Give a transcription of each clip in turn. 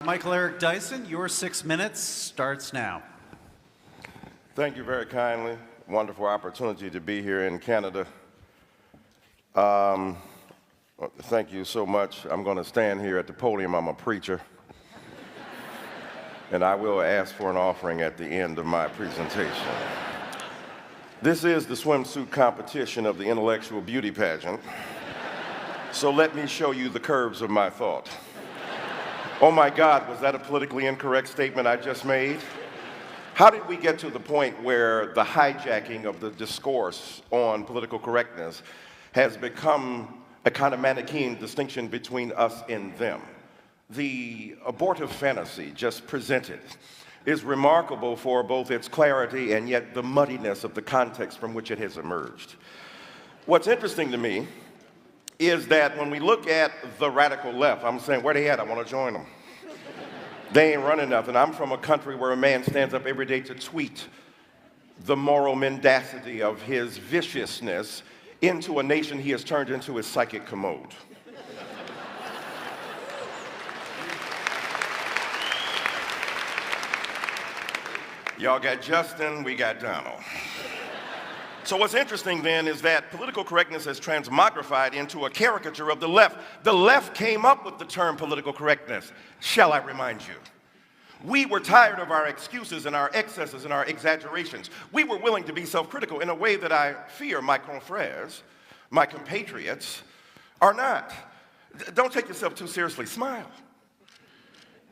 Michael Eric Dyson, your 6 minutes starts now. Thank you very kindly. Wonderful opportunity to be here in Canada. Thank you so much. I'm going to stand here at the podium. I'm a preacher. And I will ask for an offering at the end of my presentation. This is the swimsuit competition of the intellectual beauty pageant. So let me show you the curves of my thought. Oh my God, was that a politically incorrect statement I just made? How did we get to the point where the hijacking of the discourse on political correctness has become a kind of Manichaean distinction between us and them? The abortive fantasy just presented is remarkable for both its clarity and yet the muddiness of the context from which it has emerged. What's interesting to me is that when we look at the radical left, I'm saying, where they at? I want to join them. They ain't running nothing. I'm from a country where a man stands up every day to tweet the moral mendacity of his viciousness into a nation he has turned into his psychic commode. Y'all got Justin, we got Donald. So what's interesting then is that political correctness has transmogrified into a caricature of the left. The left came up with the term political correctness. Shall I remind you? We were tired of our excuses and our excesses and our exaggerations. We were willing to be self-critical in a way that I fear my confrères, my compatriots, are not. Don't take yourself too seriously. Smile.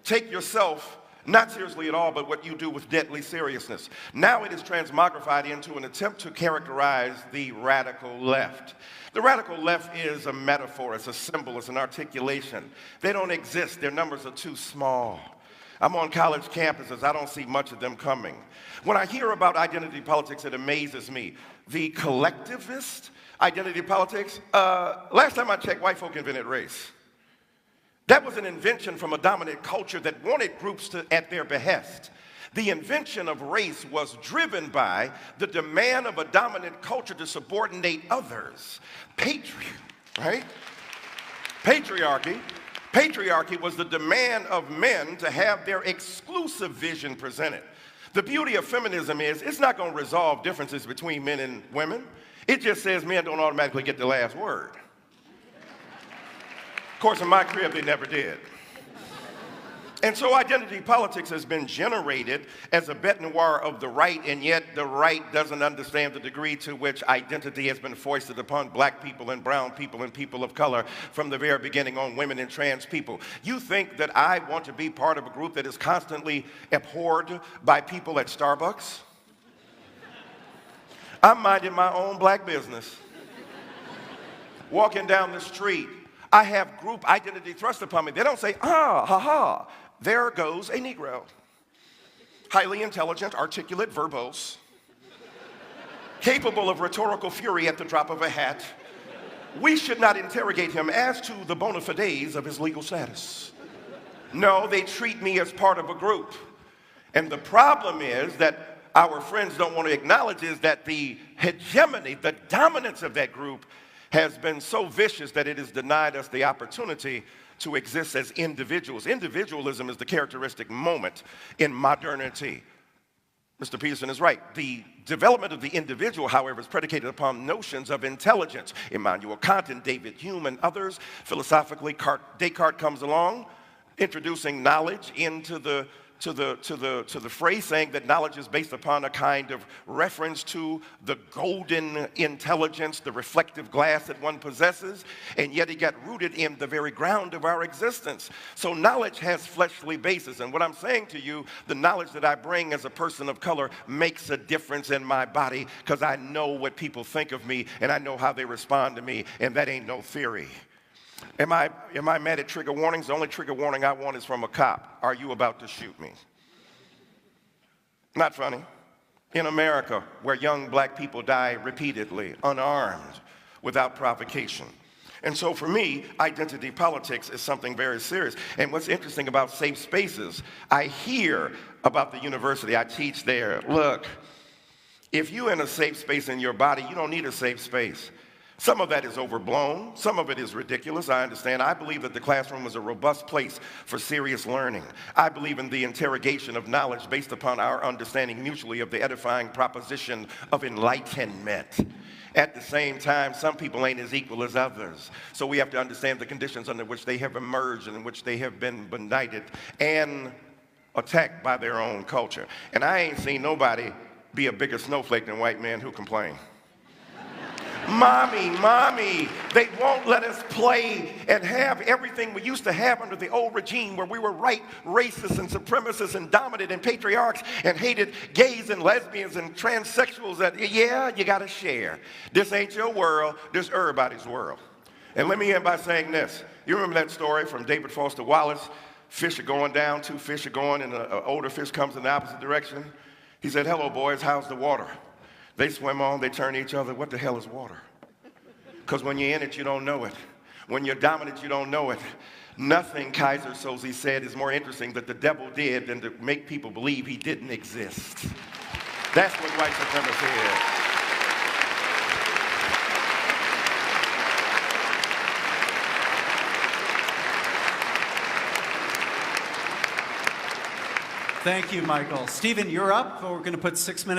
Take yourself not seriously at all, but what you do with deadly seriousness. Now it is transmogrified into an attempt to characterize the radical left. The radical left is a metaphor, it's a symbol, it's an articulation. They don't exist, their numbers are too small. I'm on college campuses, I don't see much of them coming. When I hear about identity politics, it amazes me. The collectivist identity politics, last time I checked, white folk invented race. That was an invention from a dominant culture that wanted groups to at their behest. The invention of race was driven by the demand of a dominant culture to subordinate others. Right? Patriarchy was the demand of men to have their exclusive vision presented. The beauty of feminism is it's not going to resolve differences between men and women. It just says men don't automatically get the last word. Of course, in my crib, they never did. And so identity politics has been generated as a bête noire of the right, and yet the right doesn't understand the degree to which identity has been foisted upon black people and brown people and people of color from the very beginning on women and trans people. You think that I want to be part of a group that is constantly abhorred by people at Starbucks? I'm minding my own black business. Walking down the street, I have group identity thrust upon me. They don't say, there goes a Negro. Highly intelligent, articulate, verbose, capable of rhetorical fury at the drop of a hat. We should not interrogate him as to the bona fides of his legal status. No, they treat me as part of a group. And the problem is that our friends don't want to acknowledge is that the hegemony, the dominance of that group has been so vicious that it has denied us the opportunity to exist as individuals. Individualism is the characteristic moment in modernity. Mr. Peterson is right. The development of the individual, however, is predicated upon notions of intelligence. Immanuel Kant and David Hume and others, philosophically, Descartes comes along, introducing knowledge into the phrase, saying that knowledge is based upon a kind of reference to the golden intelligence, the reflective glass that one possesses, and yet it got rooted in the very ground of our existence. So knowledge has fleshly basis, and what I'm saying to you, the knowledge that I bring as a person of color makes a difference in my body because I know what people think of me and I know how they respond to me, and that ain't no theory. Am I mad at trigger warnings? The only trigger warning I want is from a cop. Are you about to shoot me? Not funny. In America, where young black people die repeatedly, unarmed, without provocation. And so for me, identity politics is something very serious. And what's interesting about safe spaces, I hear about the university. I teach there. Look, if you're in a safe space in your body, you don't need a safe space. Some of that is overblown. Some of it is ridiculous. I understand. I believe that the classroom is a robust place for serious learning. I believe in the interrogation of knowledge based upon our understanding mutually of the edifying proposition of enlightenment. At the same time, some people ain't as equal as others. So we have to understand the conditions under which they have emerged and in which they have been benighted and attacked by their own culture. And I ain't seen nobody be a bigger snowflake than white men who complain. Mommy, they won't let us play and have everything we used to have under the old regime where we were racist and supremacists and dominant and patriarchs and hated gays and lesbians and transsexuals. That, yeah, you got to share. This ain't your world, this everybody's world. And let me end by saying this. You remember that story from David Foster Wallace? Fish are going down, two fish are going, and an older fish comes in the opposite direction. He said, hello, boys, how's the water? They swim on, they turn to each other, what the hell is water? Because when you're in it, you don't know it. When you're dominant, you don't know it. Nothing, Kaiser Soze said, is more interesting that the devil did than to make people believe he didn't exist. That's what white supremacy is. Thank you, Michael. Stephen, you're up. We're going to put 6 minutes.